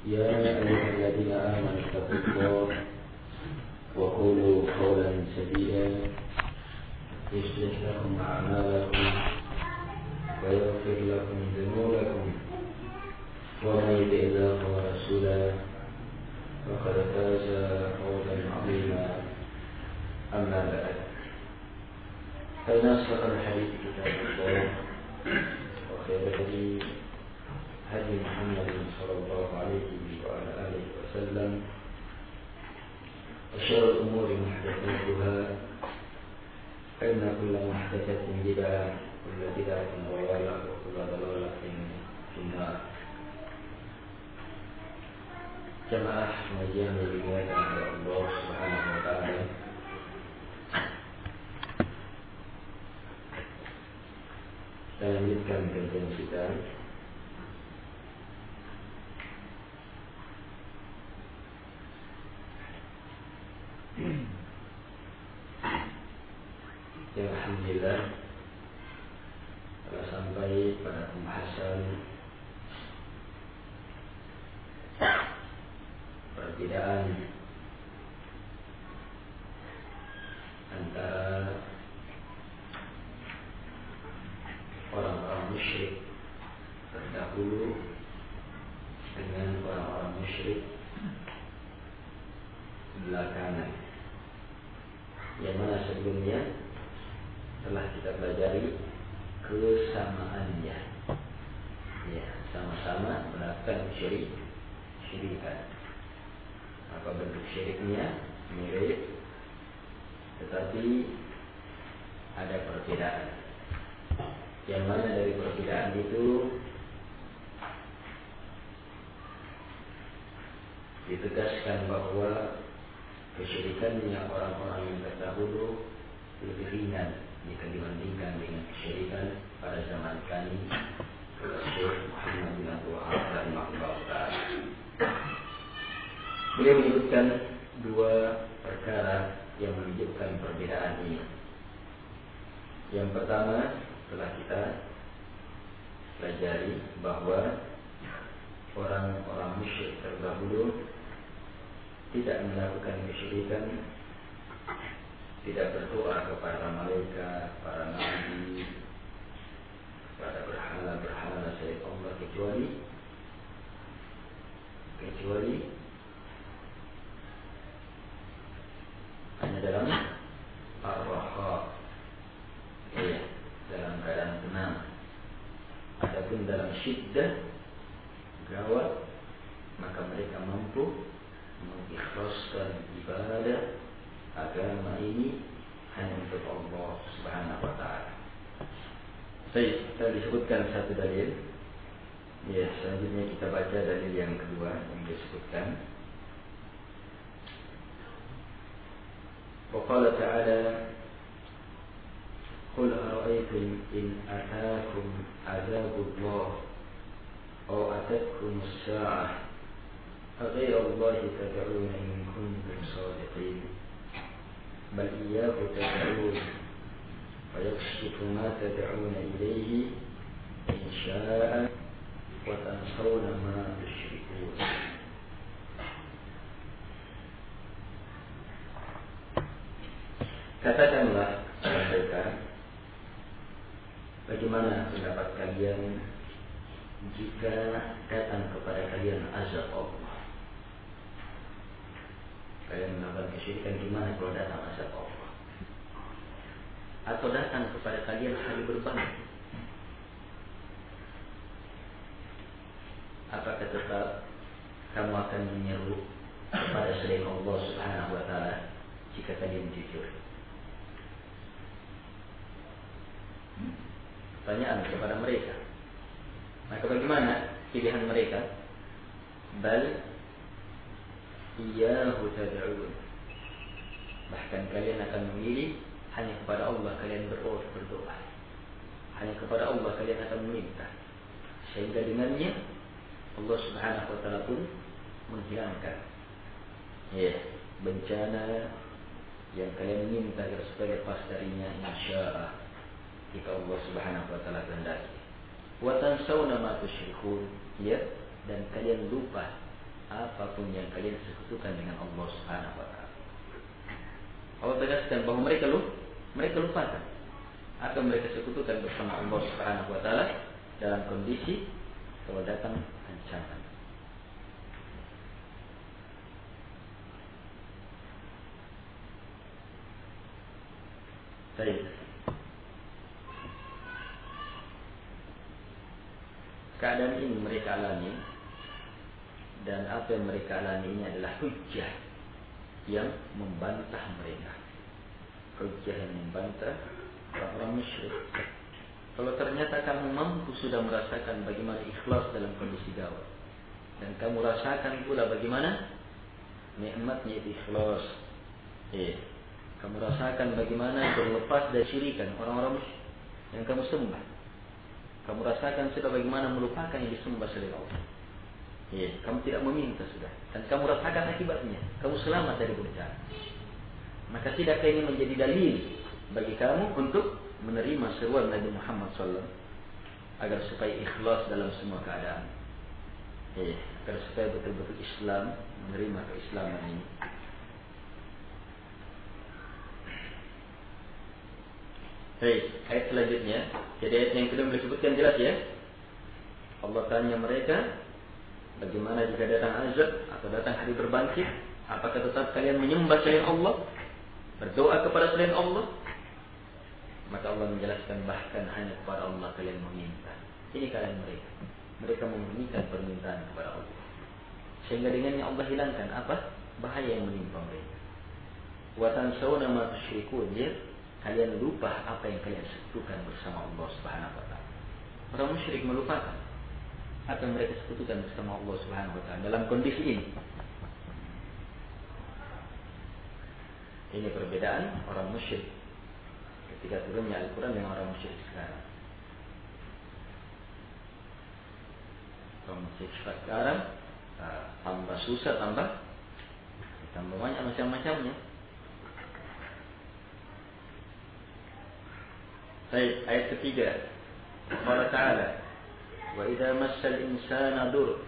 يا أيها الذين آمنوا اتقوا الله وقولوا قولا سديدا يصلح لكم أعمالكم ويغفر لكم ذنوبكم ومن يطع الله ورسوله فقد فاز فوزا عظيما. أما بعد فإن أصدق الحديث كتاب الله وخير الهدي هدي محمد صلى الله عليه وعلى آله وسلم وشر الأمور محدثاتها فإن كل محدثة بدعة وكل بدعة ضلالة وكل ضلالة في النار. Jamaah pengajian yang dimuliakan oleh Allah Subhanahu wa taala. Kita lanjutkan kajian kita yang alhamdulillah telah sampai pada pembahasan perbedaan antara orang-orang musyrik terdahulu dengan orang-orang musyrik belakangan, yang mana sebelumnya telah kita pelajari kesamaannya, ya, sama-sama melakukan syirikan. Apa bentuk syiriknya mirip, tetapi ada perbedaan. Yang mana dari perbedaan itu ditegaskan bahwa kesyirikannya orang-orang yang terdahulu lebih ringan jika dibandingkan dengan kesyirikan pada zaman kami, Syekh Muhammad bin Abdul Wahab rahimahullah. Beliau menyebutkan dua perkara yang menunjukkan perbedaan ini. Yang pertama telah kita pelajari bahwa orang-orang musyrik terdahulu tidak melakukan kesyirikan, tidak berdoa kepada malaikat, para nabi, kepada berhala-berhala selain Allah, kecuali hanya dalam ar-raha, ya, dalam keadaan tenang. Adapun dalam syiddah, gawat, maka mereka mampu mengikhlaskan ibadah agama ini hanya untuk Allah Subhanahu wa taala. Baik, kita disebutkan satu dalil. Ya, selanjutnya kita baca dalil yang kedua yang disebutkan. وقال تعالى قل أرأيتم إن أتاكم عذاب الله أو أتتكم الساعة أغير الله تدعون إن كنتم صادقين بل إياه تدعون ويكشف ما تدعون إليه إن شاء وتنسون ما تشركون. Katakanlah kepada mereka, bagaimana pendapat kalian jika datang kepada kalian azab Allah? Kalian melakukan kesyirikan, gimana kalau datang azab Allah? Atau datang kepada kalian hari berbangkit? Apakah tetap kamu akan menyeru kepada selain Allah Subhanahu wa taala jika kalian jujur? Pertanyaan kepada mereka. Maka bagaimana pilihan mereka? Bal iyyahu tad'un. Bahkan kalian akan memilih hanya kepada Allah kalian berdoa. Hanya kepada Allah kalian akan meminta. Sehingga dengannya Allah Subhanahu wa taala pun menghilangkan bencana yang kalian minta supaya lepas darinya, insyaAllah, jika Allah Subhanahu wa taala kehendaki. Wa tansawna ma tusyrikun, dan kalian lupa apapun yang kalian sekutukan dengan Allah Subhanahu wa taala. Allah tegaskan bahwa mereka lupakan apa yang mereka sekutukan bersama Allah Subhanahu wa taala dalam kondisi kalau datang ancaman. Baik. Keadaan ini mereka alami, dan apa yang mereka alami ini adalah hujjah yang membantah mereka. Hujjah yang membantah orang-orang musyrik. Kalau ternyata kamu mampu sudah merasakan bagaimana ikhlas dalam kondisi gawat, dan kamu rasakan pula bagaimana nikmatnya itu ikhlas, kamu rasakan bagaimana berlepas dari syirikan orang-orang yang kamu sembah. Kamu rasakan sudah bagaimana melupakan yang disembah selain Allah. Kamu tidak meminta sudah, dan kamu rasakan akibatnya. Kamu selamat dari bencana. Maka tidakkah ini menjadi dalil bagi kamu untuk menerima seruan Nabi Muhammad SAW agar supaya ikhlas dalam semua keadaan, agar supaya betul-betul Islam, menerima keislaman ini. Baik, ayat selanjutnya. Jadi ayat yang kedua boleh sebutkan jelas ya. Allah tanya mereka, bagaimana jika datang azab atau datang hari berbangkit? Apakah tetap kalian menyembah selain Allah, berdoa kepada selain Allah? Maka Allah menjelaskan bahkan hanya kepada Allah kalian meminta. Ini kalian mereka. Mereka memberikan permintaan kepada Allah, sehingga dengannya Allah hilangkan apa? Bahaya yang menimpa mereka. Wa tansawna ma tusyrikun, kalian lupa apa yang kalian sekutukan bersama Allah Subhanahu wa taala. Orang musyrik melupakan apa yang mereka sekutukan bersama Allah Subhanahu wa taala dalam kondisi ini. Ini perbedaan orang musyrik ketika turunnya Al-Quran dengan orang musyrik sekarang. Orang musyrik sekarang tambah susah, tambah banyak macam-macamnya. Baik, ayat ketiga. Allah Ta'ala, wa idza massal insana dur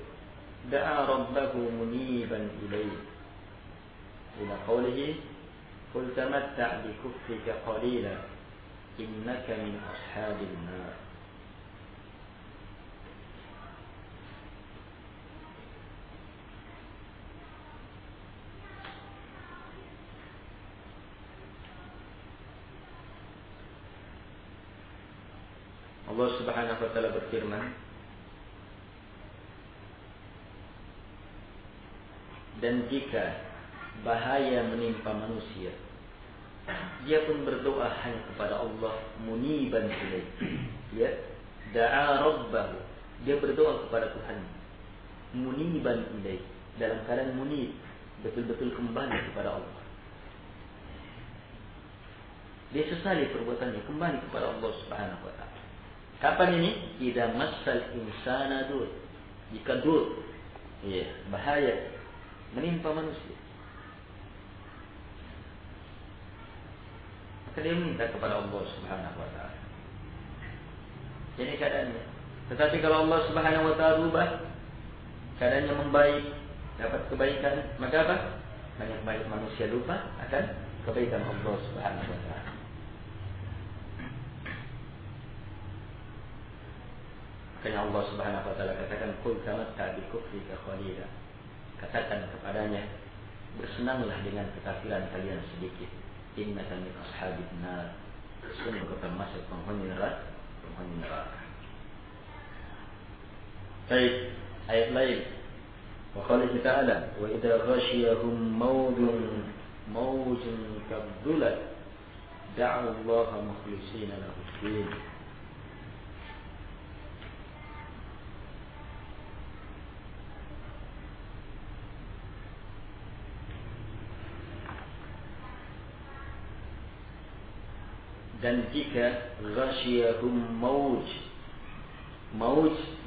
da'a rabbahu muniban ilayhi ila qawlihi qul tamatta' bi kufrika qalila innaka min ashabil nar. Allah Subhanahu wa taala berfirman, dan jika bahaya menimpa manusia, dia pun berdoa hanya kepada Allah, muniban ilaihi. Da'a rabbahu, dia berdoa kepada Tuhan, muniban ilaihi, dalam keadaan munib, betul-betul kembali kepada Allah. Dia sesali perbuatannya, kembali kepada Allah Subhanahu wa taala. Kapan ini? Idza massal insana dur. Jika dur, bahaya menimpa manusia, maka dia minta kepada Allah Subhanahu wa taala. Jadi keadaannya. Tetapi kalau Allah Subhanahu wa taala berubah, keadaannya membaik, dapat kebaikan, maka apa? Banyak baik manusia lupa akan kebaikan Allah Subhanahu wa taala. Makanya Allah Subhanahu wa taala katakan, qul tamatta bi kufrika qalila. Katakan kepadanya, bersenanglah dengan kekafiran kalian sedikit. Innaka min ashabin nar. Sungguh kau termasuk penghuni neraka. Baik, ayat lain. Wa qala ta'ala, wa idza ghashiyahum mawjun kadzulat da'u Allah mukhlishina lahu din. Dan jika ghasyiyahum mauj,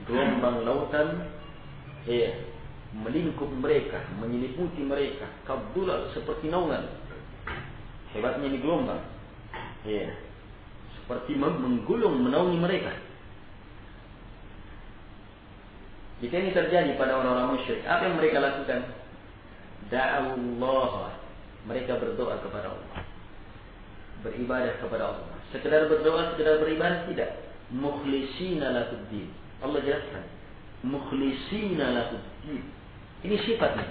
gelombang lautan, melingkup mereka, menyelimuti mereka, kabdulal, seperti naungan. Hebatnya ini gelombang, seperti menggulung, menaungi mereka. Jika ini terjadi pada orang-orang musyrik, apa yang mereka lakukan? Da'allah, mereka berdoa kepada Allah, beribadah kepada Allah. Sekedar berdoa, sekedar beribadah tidak. Mukhlisina lahuddin. Allah jelaskan, mukhlisina lahuddin. Ini sifatnya.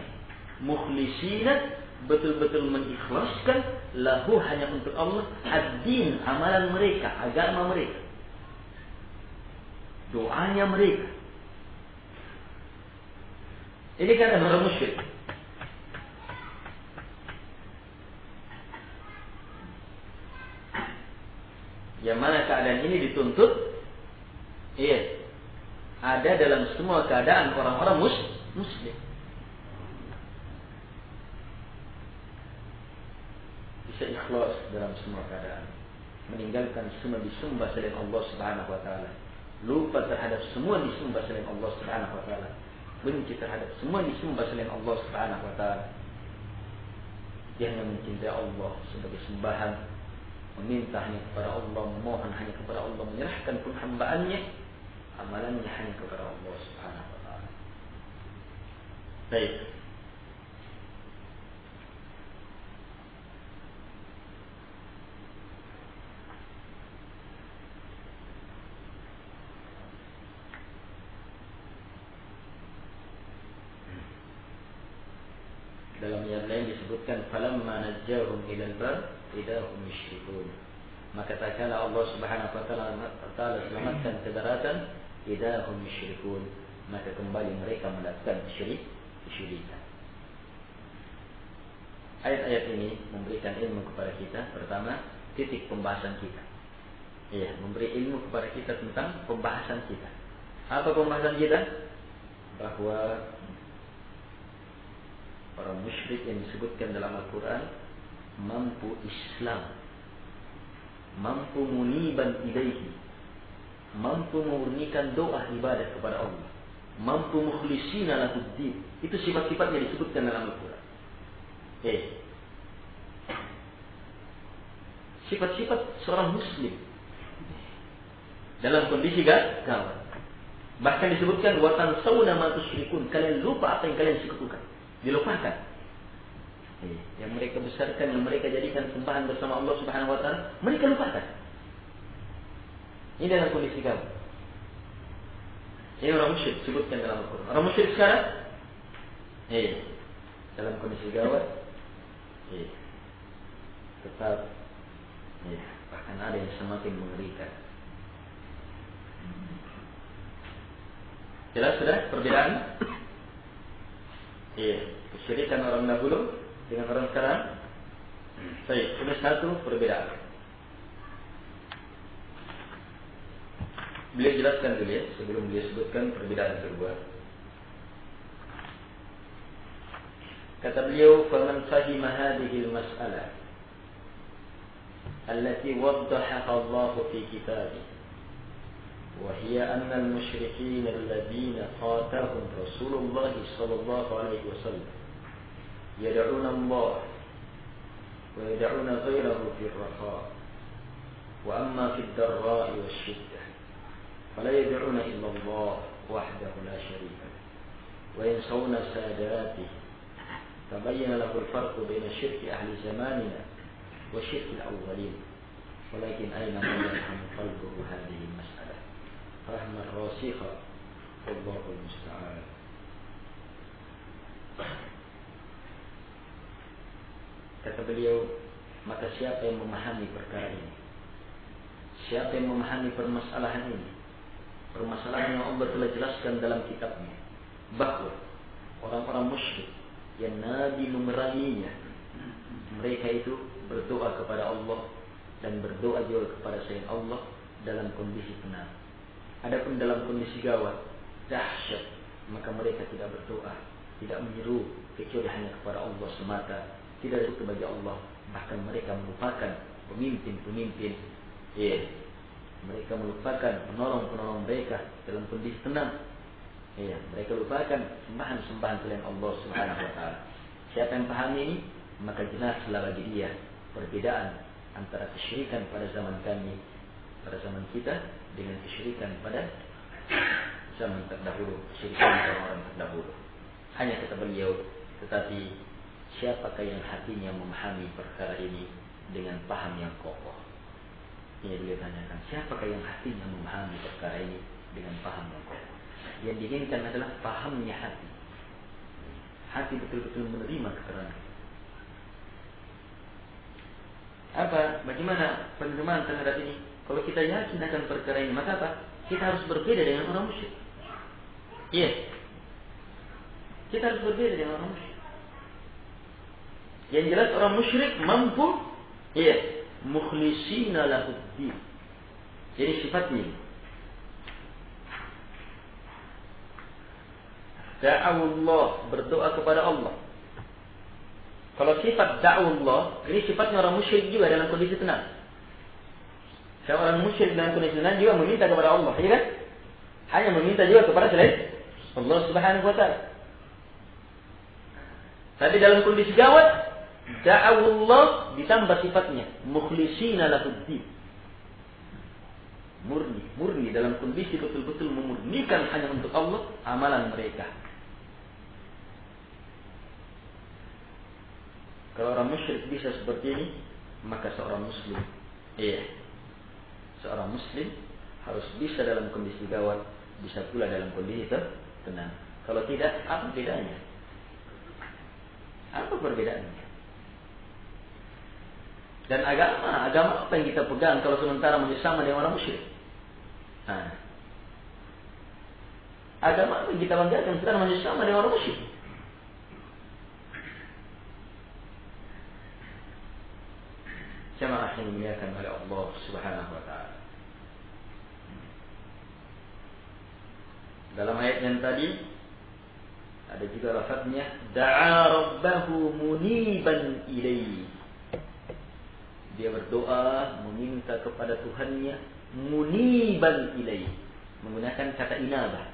Mukhlisina, betul-betul mengikhlaskan, lahu, hanya untuk Allah, ad-din, amalan mereka, agama mereka, doanya mereka. Ini kan orang musyrik. Yang mana keadaan ini dituntut, iya, ada dalam semua keadaan orang-orang muslim. Bisa ikhlas dalam semua keadaan, meninggalkan semua disembah selain Allah Subhanahu wa taala, lupa terhadap semua disembah selain Allah Subhanahu wa taala, benci terhadap semua disembah selain Allah Subhanahu wa taala. Dia hanya mencintai Allah sebagai sembahan, meminta hanya kepada Allah, memohon hanya kepada Allah, menyerahkan pun hambaannya, amalannya hanya kepada Allah Subhanahu wa taala. Baik. Dalam ayat lain disebutkan falamma najjahum ilal bar idahum yusyrikun. Maka tatkala Allah Subhanahu wa taala selamatkan ke daratan, idahum yusyrikun, maka kembali mereka melakukan kesyirikan. Ayat-ayat ini memberikan ilmu kepada kita. Pertama, titik pembahasan kita. Iya, memberi ilmu kepada kita tentang pembahasan kita. Apa pembahasan kita? Bahwa orang musyrik yang disebutkan dalam Al-Quran mampu Islam, mampu muniban ilaihi, mampu memurnikan doa ibadah kepada Allah, mampu mukhlisina lahuddin. Itu sifat-sifatnya disebutkan dalam Al-Quran. Sifat-sifat seorang muslim dalam kondisi gawat. Bahkan disebutkan wa tansawna ma tusyrikun, kalian lupa apa yang kalian sekutukan. Dilupakan. Yang mereka besarkan, yang mereka jadikan sembahan bersama Allah Subhanahu wa taala, mereka lupakan. Ini dalam kondisi gawat. Ini orang musyrik disebutkan dalam Al-Quran. Orang musyrik sekarang dalam kondisi gawat, tetap bahkan ada yang semakin mengerikan. Jelas sudah perbedaan? Kesyirikan orang dahulu dengan orang sekarang. Baik, sudah satu perbedaan. Beliau jelaskan dulu ya, sebelum beliau sebutkan perbedaan kedua. Kata beliau, "Faman fahima hadhihi al-mas'alah allati waddahaha Allah fi kitabih, وهي أن المشركين الذين قاتلهم رسول الله صلى الله عليه وسلم يدعون الله ويدعون غيره في الرخاء، وأما في الضراء والشدة فلا يدعون إلا الله وحده لا شريك له وينسون ساداته، تبين له الفرق بين شرك أهل زماننا وشرك الأولين، ولكن أين من يفهم قلبه هذه المسألة فهما راسخا والله المستعان." Kata beliau, maka siapa yang memahami perkara ini, siapa yang memahami permasalahan ini, permasalahan yang Allah telah jelaskan dalam kitabnya, bahwa orang-orang musyrik yang Nabi memeranginya, mereka itu berdoa kepada Allah dan berdoa juga kepada selain Allah dalam kondisi tenang. Adapun dalam kondisi gawat, dahsyat, maka mereka tidak berdoa, tidak menyeru kecuali hanya kepada Allah semata, tidak ada bagi Allah. Bahkan mereka melupakan pemimpin-pemimpin. Mereka melupakan penolong-penolong mereka dalam kondisi tenang. Mereka lupakan sembahan-sembahan selain Allah Subhanahu wa taala. Siapa yang paham ini, maka jelaslah bagi dia perbedaan antara kesyirikan pada zaman kami, pada zaman kita, dengan kesyirikan pada Islam yang terdahulu, kesyirikan orang-orang terdahulu. Hanya kata beliau, tetapi siapakah yang hatinya memahami perkara ini dengan paham yang kokoh? Ini beliau tanyakan, siapakah yang hatinya memahami perkara ini dengan paham yang kokoh? Yang diinginkan adalah pahamnya hati. Hati betul-betul menerima keterangan. Bagaimana penerimaan terhadap ini? Kalau kita yakin akan perkara ini, maka apa? Kita harus berbeda dengan orang musyrik. Iya. Kita harus berbeda dengan orang musyrik. Yang jelas orang musyrik mampu, mukhlisina lahuddin. Jadi sifatnya da'awullah, berdoa kepada Allah. Kalau sifat da'awullah, ini sifatnya orang musyrik juga dalam kondisi tenang. Kalau orang musyrik dalam kondisi tenang juga meminta kepada Allah, ya kan? Hanya meminta juga kepada selain Allah Subhanahu wa ta'ala. Tapi dalam kondisi gawat, da'awullah ditambah sifatnya mukhlisina lahuddin. Murni dalam kondisi betul-betul memurnikan hanya untuk Allah amalan mereka. Kalau orang musyrik bisa seperti ini, maka seorang muslim, seorang muslim harus bisa dalam kondisi gawat, bisa pula dalam kondisi tenang. Kalau tidak, apa bedanya? Apa perbedaannya? Dan agama apa yang kita pegang kalau sementara masih sama dengan orang musyrik? Agama apa yang kita banggakan sementara masih sama dengan orang musyrik? Jamaah yang dimuliakan oleh Allah Subhanahu wa ta'ala. Dalam ayat yang tadi ada juga lafaznya da'a rabbahu muniban ilaihi. Dia berdoa meminta kepada Tuhannya muniban ilaihi, menggunakan kata inabah.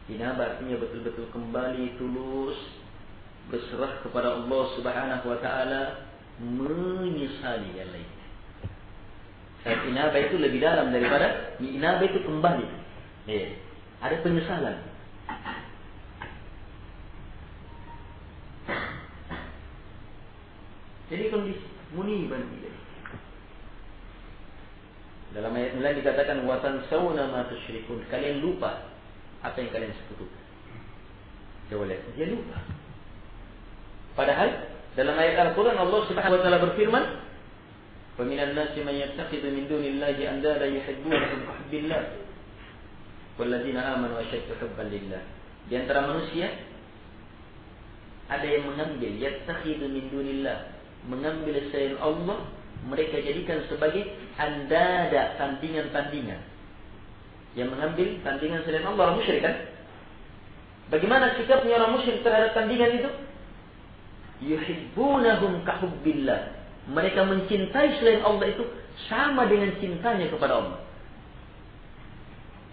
Inabah artinya betul-betul kembali tulus berserah kepada Allah Subhanahu wa ta'ala, menyesali yang lain. Dan inabah itu lebih dalam daripada inabah itu kembali. Ada penyesalan. Jadi kondisi muniban ilaihi. Dalam ayat lain dikatakan wa tansawna ma tusyrikun, kalian lupa apa yang kalian sekutukan. Coba lihat, dia lupa. Padahal dalam ayat Al-Quran Allah Subhanahu wa ta'ala berfirman, "Wa minan nasi man yattakhidhu min dunillahi andada yuhibbunahum ka hubbillah walladzina amanu ashaddu hubban lillah." Di antara manusia ada yang mengambil yattakhidhu min dunillah, mengambil selain Allah, mereka jadikan sebagai andada, tandingan-tandingan. Yang mengambil tandingan selain Allah, orang musyrik kan? Bagaimana sikapnya orang musyrik terhadap tandingan itu? Yuhibbunahum ka hubbillah. Mereka mencintai selain Allah itu sama dengan cintanya kepada Allah.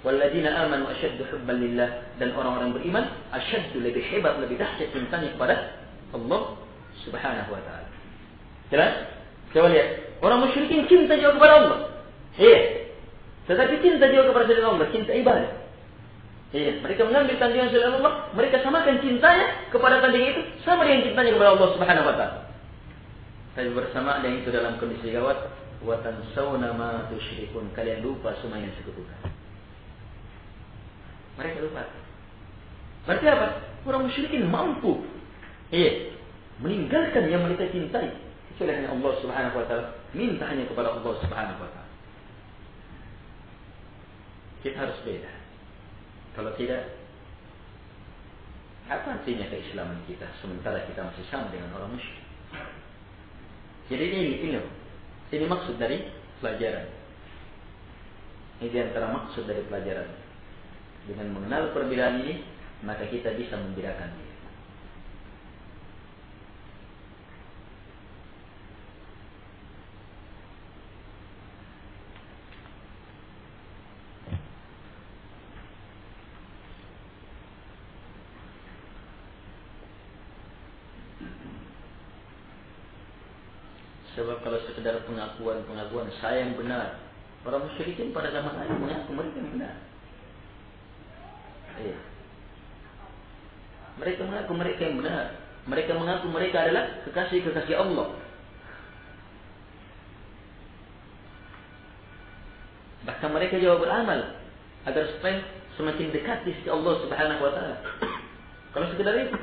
Walladzina amanu ashaddu hubban lillah, dan orang-orang beriman asyaddu, lebih hebat, lebih dahsyat cintanya kepada Allah Subhanahu wa ta'ala. Jelas? Coba lihat, orang musyrikin cinta juga kepada Allah. Tetapi cinta juga kepada selain Allah, cinta ibadah. Mereka mengambil tandingan selain Allah, mereka samakan cintanya kepada tandingan itu sama dengan cintanya kepada Allah Subhanahu wa ta'ala. Tapi bersama dengan itu dalam kondisi gawat, wa tansawna ma tusyrikun, kalian lupa semua yang sekutukan. Mereka lupa. Berarti apa? Orang musyrikin mampu meninggalkan yang mereka cintai, kecuali hanya Allah Subhanahu wa ta'ala, minta hanya kepada Allah Subhanahu wa ta'ala. Kita harus beda. Kalau tidak, apa artinya keislaman kita sementara kita masih sama dengan orang musyrik? Jadi ini maksud dari pelajaran. Ini di antara maksud dari pelajaran. Dengan mengenal perbedaan ini, maka kita bisa membedakan diri. Sebab kalau sekedar pengakuan saya yang benar, orang musyrikin pada zaman lain mengaku mereka yang benar. Mereka mengaku mereka yang benar. Mereka mengaku mereka adalah kekasih-kekasih Allah. Bahkan mereka juga beramal agar supaya semakin dekat di sisi Allah Subhanahu wa taala. Kalau sekedar itu.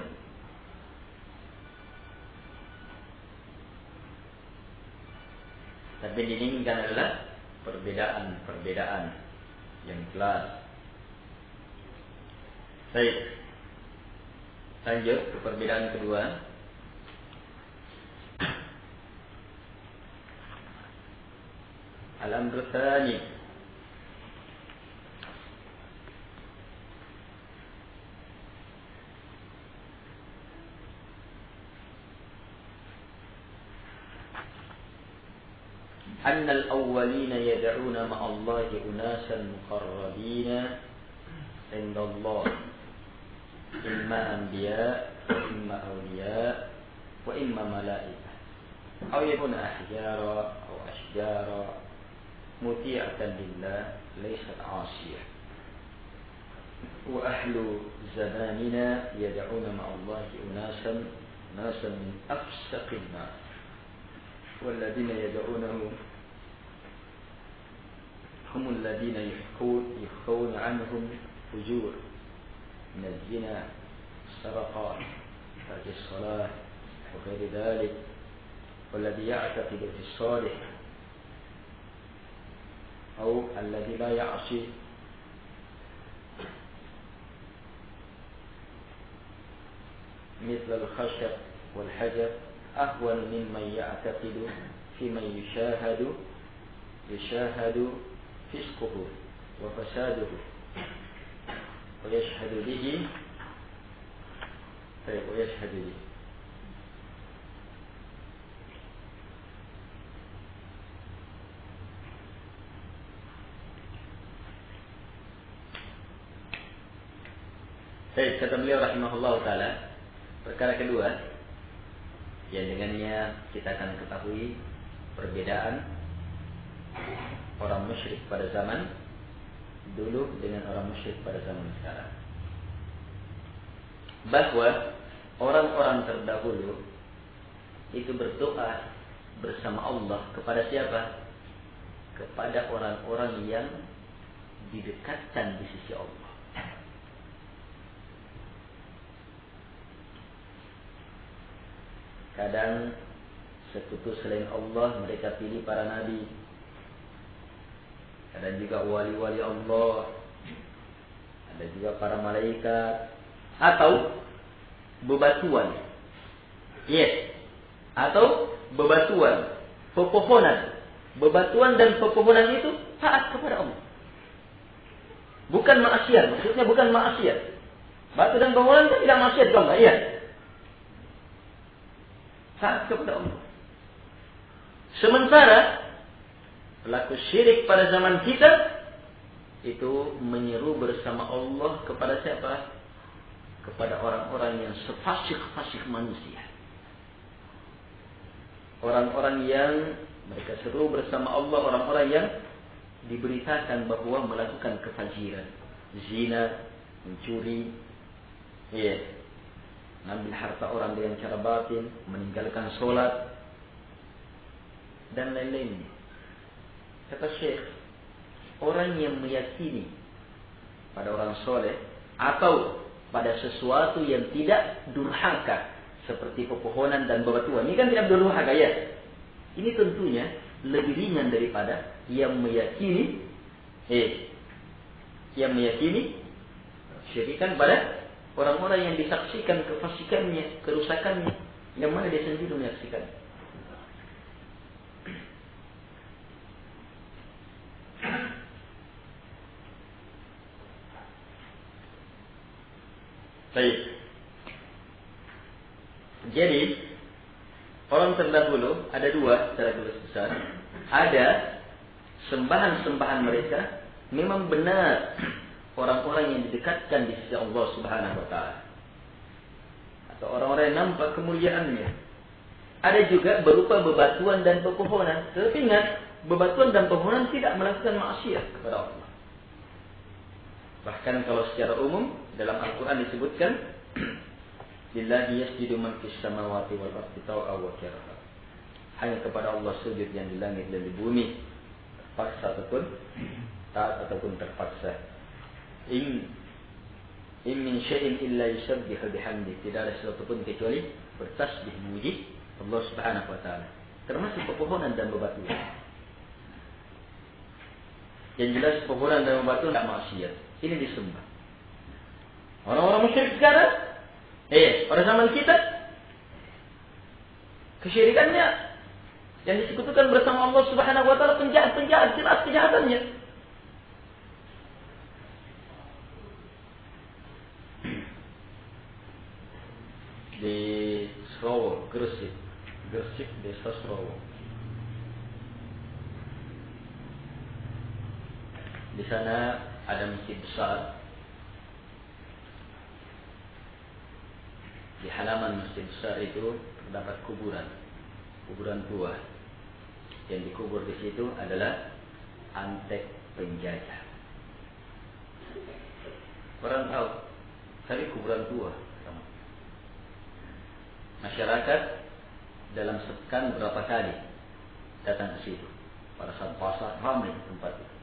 Tapi yang diinginkan adalah perbedaan yang jelas. Baik. Lanjut ke perbedaan kedua. Al-amru tsani. أن الأولين يدعون مع الله أناسا مقربين عند الله إما أنبياء وإما أولياء وإما ملائكة أو يكون أحجارا أو أشجارا مطيعة لله ليست عاصية وأهل زماننا يدعون مع الله أناسا من أفسق الناس والذين يدعونه هم الذين يخفون عنهم فجور من الزنا السرقات ترك الصلاة وغير ذلك والذي يعتقد في الصالح أو الذي لا يعصي مثل الخشب والحجر أهون ممن يعتقد في من يشاهد فسقه وفساده ويشهد به Baik, kata beliau rahimahullah ta'ala, perkara kedua yang dengannya kita akan ketahui perbedaan orang musyrik pada zaman dulu dengan orang musyrik pada zaman sekarang. Bahwa orang-orang terdahulu itu berdoa bersama Allah kepada siapa? Kepada orang-orang yang didekatkan di sisi Allah. Kadang sekutu selain Allah mereka pilih para nabi. Kadang juga wali-wali Allah. Ada juga para malaikat. Atau bebatuan. Yes. Atau bebatuan. Pepohonan. Bebatuan dan pepohonan itu taat kepada Allah. Bukan maksiat. Maksudnya bukan maksiat. Batu dan pepohonan itu tidak maksiat kepada Allah. Iya. Taat kepada Allah. Sementara pelaku syirik pada zaman kita itu menyeru bersama Allah kepada siapa? Kepada orang-orang yang sefasik-fasik manusia. Orang-orang yang mereka seru bersama Allah, orang-orang yang diberitakan bahwa melakukan kefajiran, zina, mencuri, mengambil harta orang dengan cara batin, meninggalkan sholat, dan lain-lain. Kata Syekh, orang yang meyakini pada orang soleh atau pada sesuatu yang tidak durhaka seperti pepohonan dan bebatuan, ini kan tidak durhaka ya. Ini tentunya lebih ringan daripada yang meyakini syirikan pada orang-orang yang disaksikan kefasikannya, kerusakannya, yang mana dia sendiri menyaksikan. Baik. Jadi orang terdahulu ada dua secara garis besar. Ada sembahan-sembahan mereka memang benar orang-orang yang didekatkan di sisi Allah Subhanahu wa taala. Atau orang-orang yang nampak kemuliaannya. Ada juga berupa bebatuan dan pepohonan. Tetapi ingat, bebatuan dan pepohonan tidak melakukan maksiat kepada Allah. Bahkan kalau secara umum dalam Al-Quran disebutkan Lillahi yasjudu man fis samawati wal ardi taw'an wa karha. Hanya kepada Allah sujud yang di langit dan di bumi, terpaksa ataupun taat ataupun terpaksa. In min syai'in illa yusabbihu bihamdi. Tidak ada sesuatu pun kecuali bertasbih memuji Allah Subhanahu wa taala. Termasuk pepohonan dan bebatuan. Yang jelas pepohonan dan bebatuan tidak maksiat. Ini disembah. Orang-orang musyrik sekarang, pada zaman kita, kesyirikannya yang disekutukan bersama Allah Subhanahu wa taala, penjahat-penjahat, jelas kejahatannya. Di Srowo, Gresik, desa Srowo. Di sana ada masjid besar. Di halaman masjid besar itu terdapat kuburan tua. Yang dikubur di situ adalah antek penjajah. Orang tahu, tapi kuburan tua. Masyarakat dalam sepekan berapa kali datang ke situ. Pada saat puasa ramai tempat itu.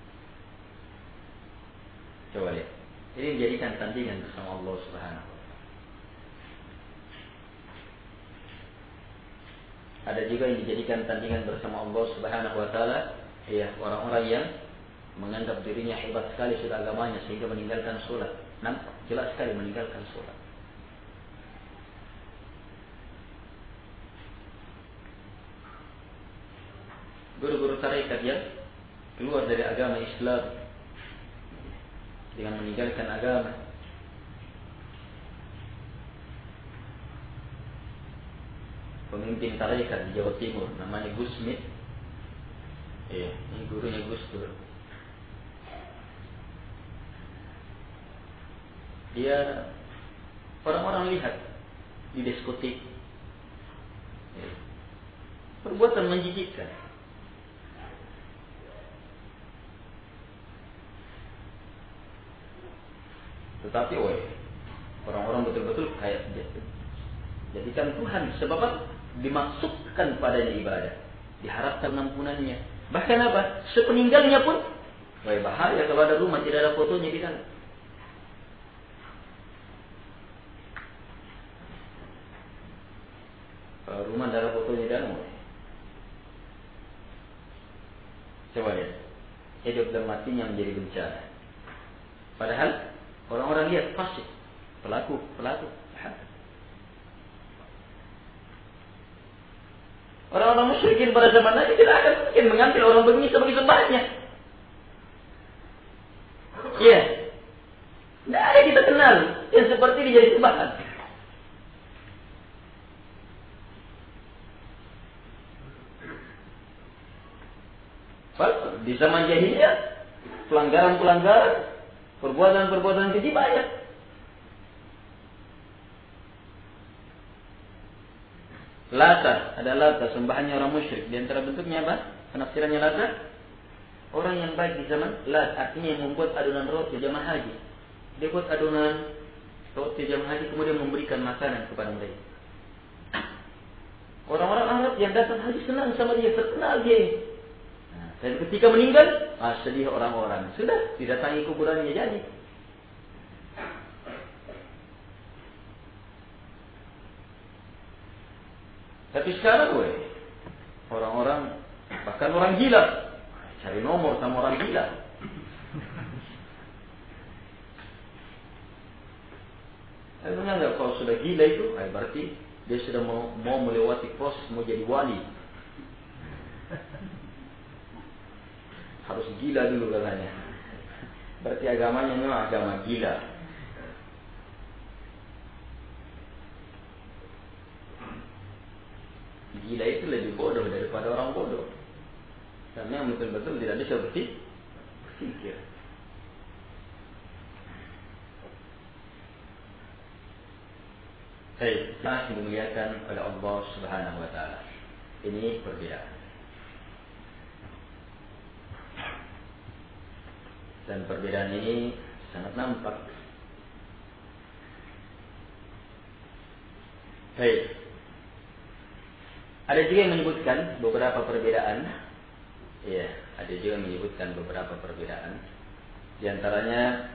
Coba lihat. Ini dijadikan tandingan bersama Allah Subhanahu wa taala. Ada juga yang dijadikan tandingan bersama Allah Subhanahu wa taala, ya, orang-orang yang menganggap dirinya hebat sekali sudah agamanya sehingga meninggalkan sholat. Nampak jelas sekali meninggalkan sholat. Guru-guru tarekat yang keluar dari agama Islam dengan meninggalkan agama. Pemimpin tarekat di Jawa Timur namanya Gus Smith. Ini gurunya Gus Dur. Dia orang-orang lihat di diskotik. Perbuatan menjijikkan. Tetapi orang-orang betul-betul kayak jadikan Tuhan sebab dimaksudkan padanya ibadah, diharapkan ampunannya. Bahkan apa? Sepeninggalnya pun, bahaya kalau ada rumah tidak ada fotonya di sana. Kalau rumah tidak ada fotonya di dalam, coba lihat, hidup dan matinya menjadi bencana. Padahal orang-orang lihat fasik, pelaku. Orang-orang musyrikin pada zaman Nabi tidak akan mungkin mengambil orang begini sebagai sembahannya. Iya. Tidak ada kita kenal yang seperti ini jadi sembahan. Di zaman jahiliyah, pelanggaran-pelanggaran, perbuatan-perbuatan keji banyak. Lata, ada Lata, sembahannya orang musyrik. Di antara bentuknya apa? Penafsirannya Lata, orang yang baik di zaman Lat, artinya yang membuat adonan roti jamaah haji. Dia buat adonan roti jamaah haji kemudian memberikan makanan kepada mereka. Orang-orang Arab yang datang haji senang sama dia, terkenal dia. Dan ketika meninggal, sedih orang-orang. Sudah didatangi kuburannya jadi. Tapi sekarang orang-orang, bahkan orang gila, cari nomor sama orang gila. Saya menganggap kalau sudah gila itu, berarti dia sudah mau melewati proses mau jadi wali. Harus gila dulu katanya. Berarti agamanya memang agama gila. Gila itu lebih bodoh daripada orang bodoh. Karena yang betul-betul tidak bisa berpikir. Baik, kita dimuliakan oleh Allah Subhanahu wa taala. Ini perbedaan. Dan perbedaan ini sangat nampak Baik. Ada juga yang menyebutkan beberapa perbedaan. Ya, ada juga yang menyebutkan beberapa perbedaan. Di antaranya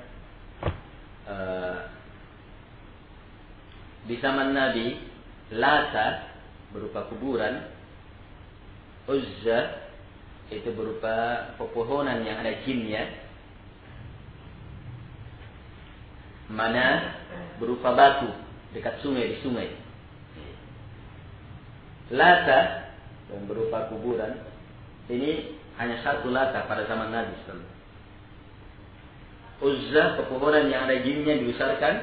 di zaman Nabi, Lata berupa kuburan, Uzza itu berupa pepohonan yang ada jinnya, Mana berupa batu dekat sungai, di sungai. Lata yang berupa kuburan, ini hanya satu Lata pada zaman Nabi SAW. Uzza, pepohonan yang ada jinnya dibesarkan,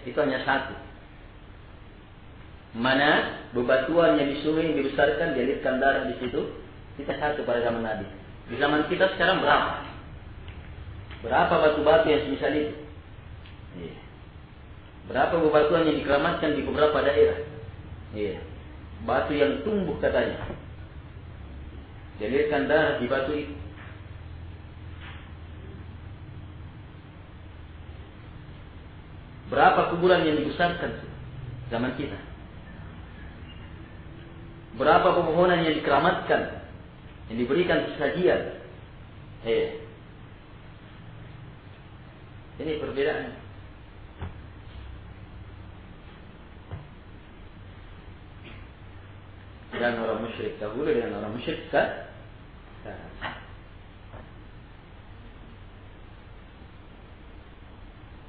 itu hanya satu. Mana bebatuan yang di sungai yang dibesarkan, dialirkan darah di situ, kita satu pada zaman Nabi. Di zaman kita sekarang berapa? Berapa batu-batu yang semisal itu? Berapa bebatuan yang dikeramatkan di beberapa daerah? Batu yang tumbuh katanya, dialirkan darah di batu itu. Berapa kuburan yang dibesarkan zaman kita? Berapa pepohonan yang dikeramatkan, yang diberikan sesajian? Ini perbedaan. Dan orang musyrik dahulu dengan orang musyrik sekarang.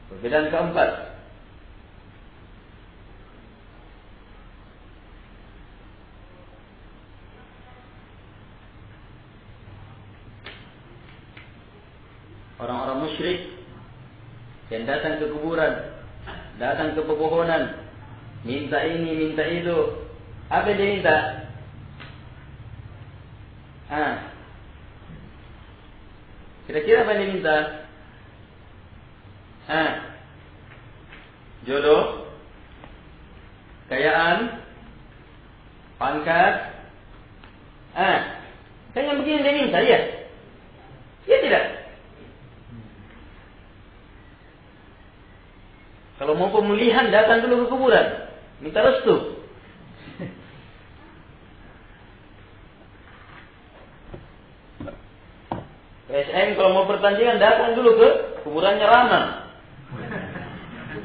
Perbedaan keempat, orang-orang musyrik yang datang ke kuburan, datang ke pepohonan, minta ini, minta itu. Apa dia minta? Kira-kira apa dia minta? Jodoh, kekayaan, pangkat. Kan yang begini dia minta, ya? Ya tidak? Kalau mau pemulihan, datang dulu ke kuburan, minta restu. PSM kalau mau pertandingan, datang dulu ke kuburannya Rama.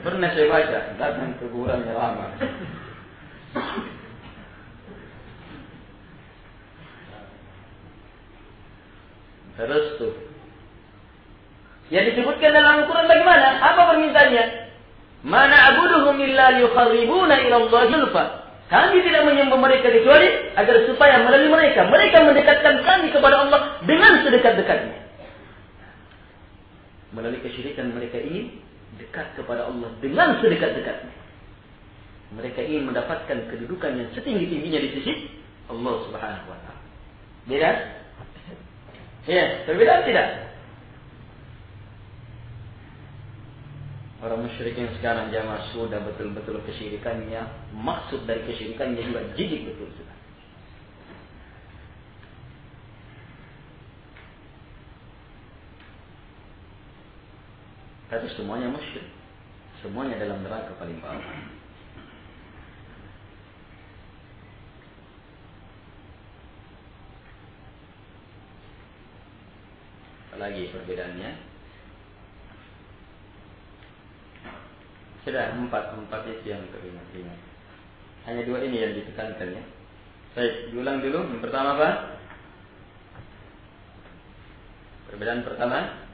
Pernah saya baca, datang ke kuburannya Rama. Restu. Yang disebutkan dalam Al-Quran bagaimana? Apa permintaannya? Mana abuduhum illa liyukharribuna ila Allah zulfa. Kami tidak menyembah mereka kecuali agar supaya melalui mereka mendekatkan kami kepada Allah dengan sedekat-dekatnya. Melalui kesyirikan mereka ingin dekat kepada Allah dengan sedekat-dekatnya. Mereka ingin mendapatkan kedudukan yang setinggi-tingginya di sisi Allah Subhanahu wa taala. Beda? Ya, berbeda tidak? Orang musyrik yang sekarang jamaah sudah betul-betul kesyirikannya, maksud dari kesyirikannya juga jijik betul sudah. Tapi semuanya musyrik, semuanya dalam neraka paling bawah. Apalagi perbedaannya? Sudah empat itu yang teringat. Hanya dua ini yang ditekankan ya. Baik, diulang dulu. Yang pertama apa? Perbedaan pertama.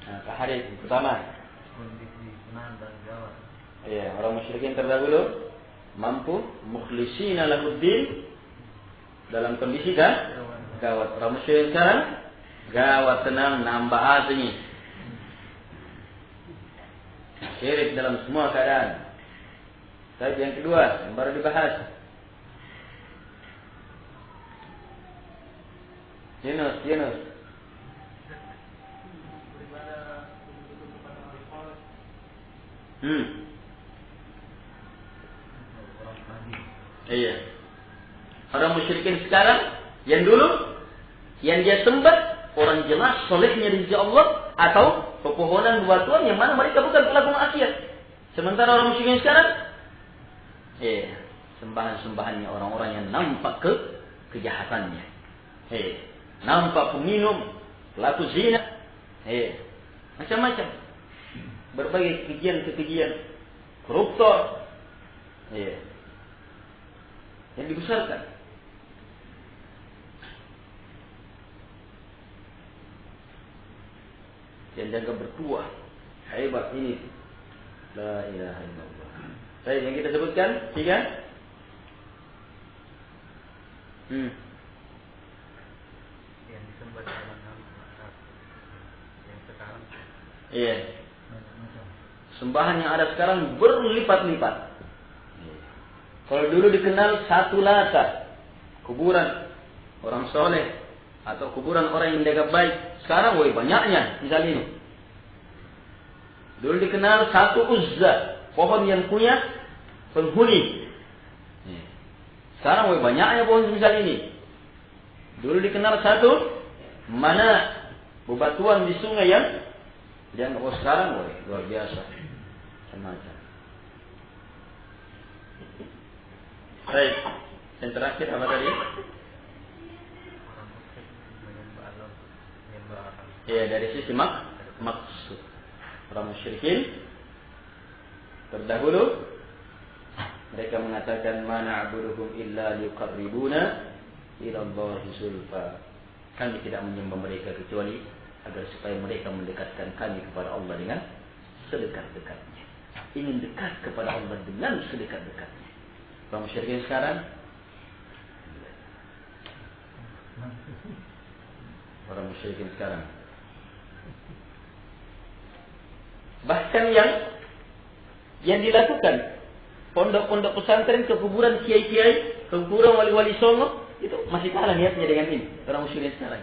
Pak Haris, pertama. Iya, orang musyrikin terdahulu mampu mukhlishina lahuddin dalam kondisi gawat. Orang musyrikin sekarang gawat, tenang, nambah asing. Syirik dalam semua keadaan. Tapi yang kedua, yang baru dibahas, Yunus. Iya. Orang musyrikin sekarang, yang dulu, yang dia sembah orang jelas solehnya di sisi Allah, atau pepohonan bebatuan yang mana mereka bukan pelaku maksiat. Sementara orang musyrikin sekarang, sembahan-sembahannya orang-orang yang nampak kejahatannya. Nampak peminum, pelaku zina, macam-macam. Berbagai kekejian-kekejian, koruptor, yang dibesarkan. Yang dianggap bertuah, hebat ini. La ilaha illallah. Baik, yang kita sebutkan 3. Yang disembah dalam nama yang sekarang. Iya. Sembahan yang ada sekarang berlipat-lipat. Kalau dulu dikenal satu Lata, kuburan orang soleh atau kuburan orang yang dianggap baik, sekarang banyaknya. Misalnya ini, dulu dikenal satu Uzza, pohon yang punya penghuni. Sekarang banyaknya pohon semisal ini. Dulu dikenal satu Mana, bebatuan di sungai yang dianggap sekarang luar biasa. Semacam. Baik, yang terakhir apa tadi? Ya, dari sisi maksud orang musyrikin terdahulu mereka mengatakan mana na'buduhum illa liqarribuna ila Allahi zulfa. Kami tidak menyembah mereka kecuali agar supaya mereka mendekatkan kami kepada Allah dengan sedekat-dekatnya. Ingin dekat kepada Allah dengan sedekat-dekatnya. Orang musyrikin sekarang, orang musyrikin sekarang bahkan yang dilakukan pondok-pondok pesantren ke kuburan kiai-kiai, ke kuburan wali-wali songo, itu masih kalah niatnya dengan ini. Orang musyrikin sekarang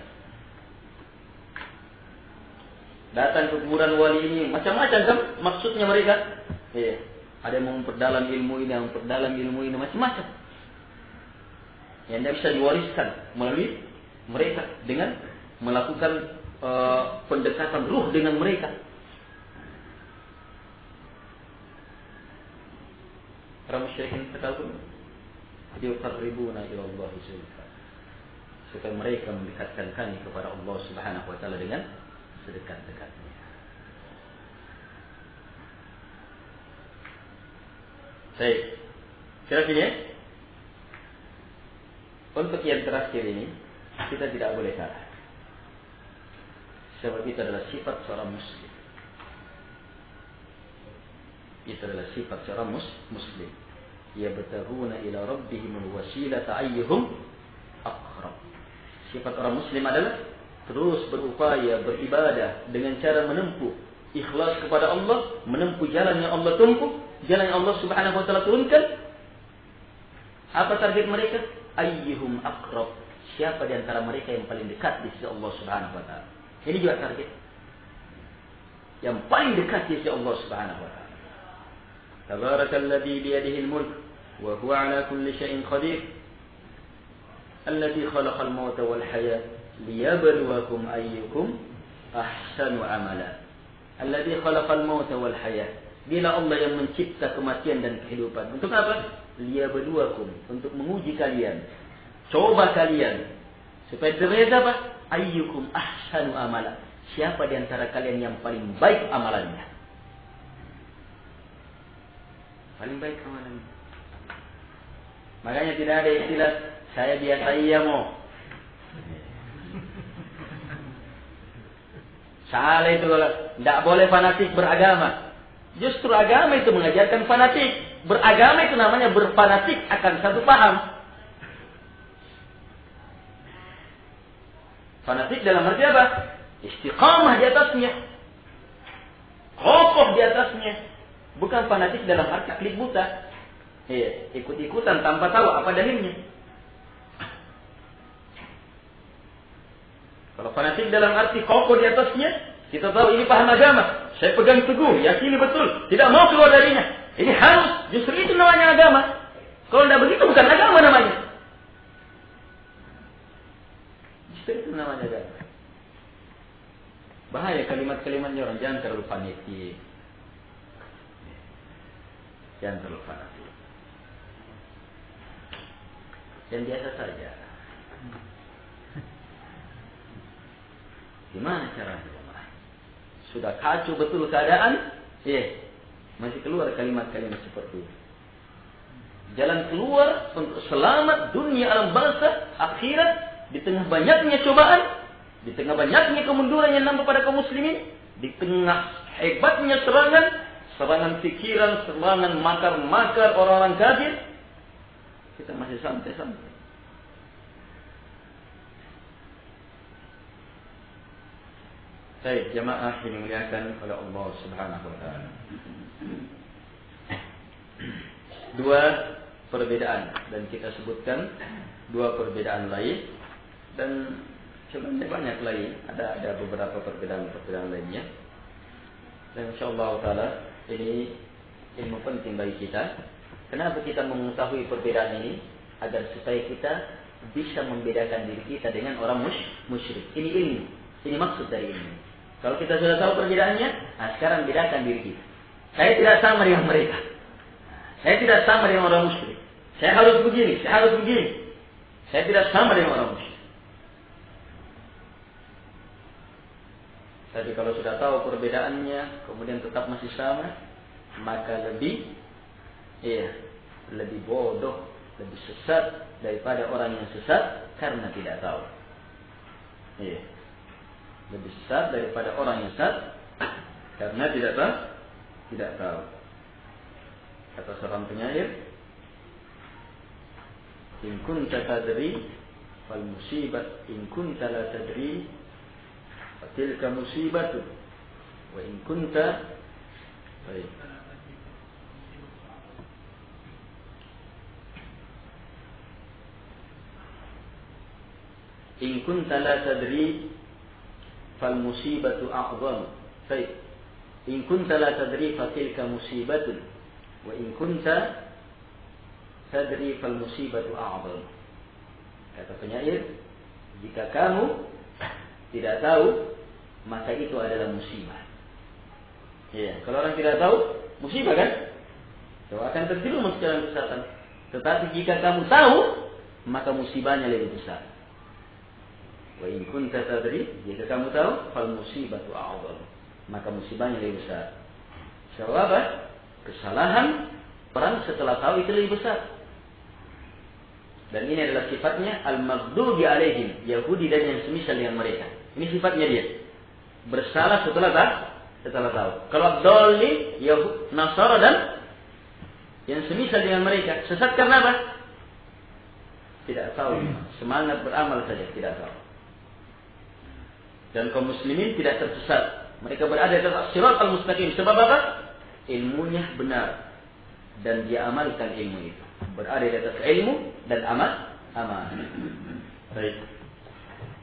datang ke kuburan wali ini macam-macam kan maksudnya mereka. Ada yang mau memperdalam ilmu ini, yang memperdalam ilmu ini, macam-macam. Yang tidak bisa diwariskan melalui mereka dengan melakukan pendekatan ruh dengan mereka. Orang musyrikin ketahuan yuqarribuna ila Allah zulfa, supaya mereka mendekatkan kami kepada Allah Subhanahu wa taala dengan sedekat-dekatnya. Baik. Kira-kira untuk yang terakhir ini kita tidak boleh kalah. Sebab itu adalah sifat seorang muslim. Itu adalah sifat seorang muslim. Yabtaghuna ila rabbihimul wasilata ayyuhum aqrab. Sifat orang muslim adalah terus berupaya beribadah dengan cara menempuh ikhlas kepada Allah, menempuh jalan yang Allah tempuh, jalan yang Allah Subhanahu wa taala turunkan. Apa target mereka? Ayyuhum aqrab. Siapa di antara mereka yang paling dekat di sisi Allah Subhanahu wa taala? Ini juga target. Yang paling dekat di sisi Allah Subhanahu wa taala. Tabarakalladzi biyadihi al-mulk wa huwa ala kulli syai'in qadir. Alladzi khalaqal mauta wal hayata liyabluwakum ayyukum ahsanu amala. Alladzi khalaqal mauta wal hayata. Bila Allah yang mencipta kematian dan kehidupan. Untuk apa? Liyabluwakum, untuk menguji kalian. Coba kalian supaya terlihat apa? Ayyukum ahsanu amala. Siapa di antara kalian yang paling baik amalannya? Paling baik amalannya. Makanya tidak ada istilah saya biasa iya mau. Salah itu kalau tidak boleh fanatik beragama. Justru agama itu mengajarkan fanatik. Beragama itu namanya berfanatik akan satu paham. Fanatik dalam arti apa? Istiqamah di atasnya. Kokoh di atasnya. Bukan fanatik dalam arti klik buta. Ikut-ikutan tanpa tahu apa dalilnya. Kalau fanatik dalam arti kokoh di atasnya, kita tahu ini paham agama. Saya pegang teguh, yakini betul. Tidak mau keluar darinya. Ini harus. Justru itu namanya agama. Kalau tidak begitu bukan agama namanya. Justru itu namanya agama. Bahaya kalimat-kalimatnya orang. Jangan terlalu fanatik. Jangan terlalu fanatik. Yang biasa saja. Gimana caranya? Sudah kacau betul keadaan, masih keluar kalimat-kalimat seperti itu. Jalan keluar untuk selamat dunia alam bangsa akhirat di tengah banyaknya cobaan, di tengah banyaknya kemunduran yang nampak pada kaum muslimin, di tengah hebatnya serangan pikiran, serangan makar-makar orang-orang kafir, kita masih santai-santai. Baik, jamaah yang dimuliakan oleh Allah Subhanahu wa taala. Dua perbedaan dan kita sebutkan dua perbedaan lain dan sebenarnya banyak lain, ada beberapa perbedaan lainnya. Dan insyaallah taala ini ilmu penting bagi kita. Kenapa kita mengetahui perbedaan ini? Agar supaya kita bisa membedakan diri kita dengan orang musyrik. Ini ilmu. Ini maksud dari ilmu. Kalau kita sudah tahu perbedaannya, sekarang bedakan diri kita. Saya tidak sama dengan mereka. Saya tidak sama dengan orang musyrik. Saya harus begini, saya harus begini. Saya tidak sama dengan orang musyrik. Tapi kalau sudah tahu perbedaannya, kemudian tetap masih sama, maka lebih bodoh, lebih sesat daripada orang yang sesat karena tidak tahu. Lebih sesat daripada orang yang sesat karena tidak tahu. Kata seorang penyair, in kunta tadri fal musibat, in kunta la tadri fatilka musibatu, wa in kunta in kunta la tadri fal musibatu a'zam. Baik. In kunta la tadri fatilka musibatun wa in kunta tadri fal musibatu a'zam. Kata penyair, jika kamu tidak tahu, maka itu adalah musibah. Kalau orang tidak tahu, musibah kan? So, akan terjerumus dalam kesesatan. Tetapi jika kamu tahu, maka musibahnya lebih besar. Wa in kunta tadri, jika kamu tahu, fal musibatu a'zam, maka musibahnya lebih besar. Sebab apa? Kesalahan orang setelah tahu itu lebih besar. Dan ini adalah sifatnya al-maghdubi alaihim, Yahudi dan yang semisal dengan mereka. Ini sifatnya dia. Bersalah setelah tahu. Kalau dhalin, Yahud, Nasara dan yang semisal dengan mereka, sesat karena apa? Tidak tahu. Semangat beramal saja tidak tahu. Dan kaum muslimin tidak tersesat. Mereka berada di atas shiratal mustaqim. Sebab apa? Ilmunya benar. Dan dia amalkan ilmu itu. Berada di atas ilmu dan amal. Baik.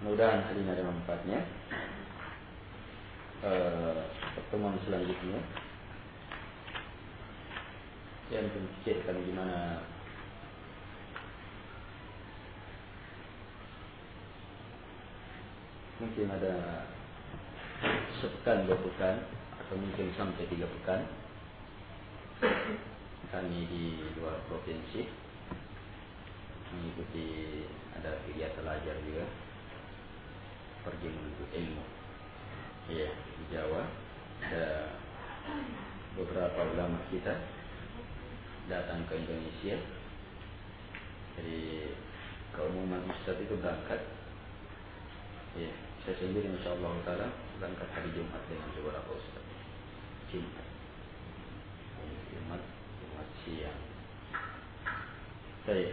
Mudah-mudahan hal ini ada manfaatnya. Pertemuan selanjutnya yang memikirkan gimana mungkin ada sepekan, 2 pekan, atau mungkin sampai 3 pekan kami di luar provinsi mengikuti, ada kegiatan belajar juga, pergi menuntut ilmu. Di Jawa ada beberapa ulama kita datang ke Indonesia. Jadi keumuman ustaz itu berangkat. Saya sendiri insyaallah taala berangkat hari Jumat dengan beberapa ustaz. Jumat siang. Baik.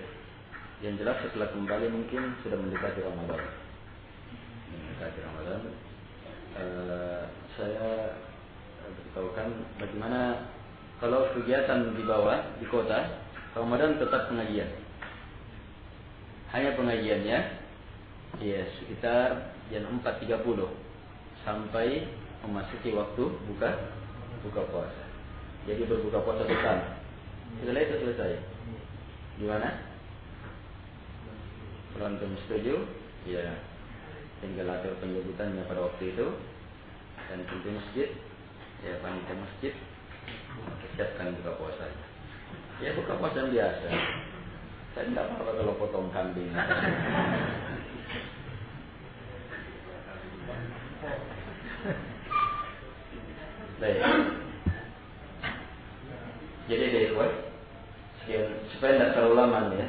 Yang jelas setelah kembali mungkin sudah mendekati Ramadan. Saya beritahukan bagaimana kalau kegiatan di bawah, di kota, Ramadan tetap pengajian. Hanya pengajiannya sekitar jam 4.30 sampai memasuki waktu buka puasa. Jadi berbuka puasa bersama. Setelah itu selesai. Di mana? Kalau antum setuju, tinggal atur penyebutannya pada waktu itu, dan pintu masjid, panitia masjid siapkan buka puasanya. Ya buka puasa biasa. Saya tidak apa-apa kalau potong kambing. Baik. Jadi deh, sekian supaya tidak terlalu lama ya,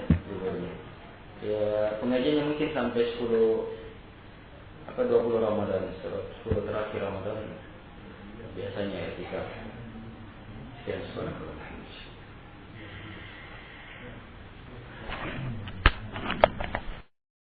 ya pengajiannya mungkin sampai 20 Ramadan, 10 terakhir Ramadan biasanya ya, sekian subhanallah.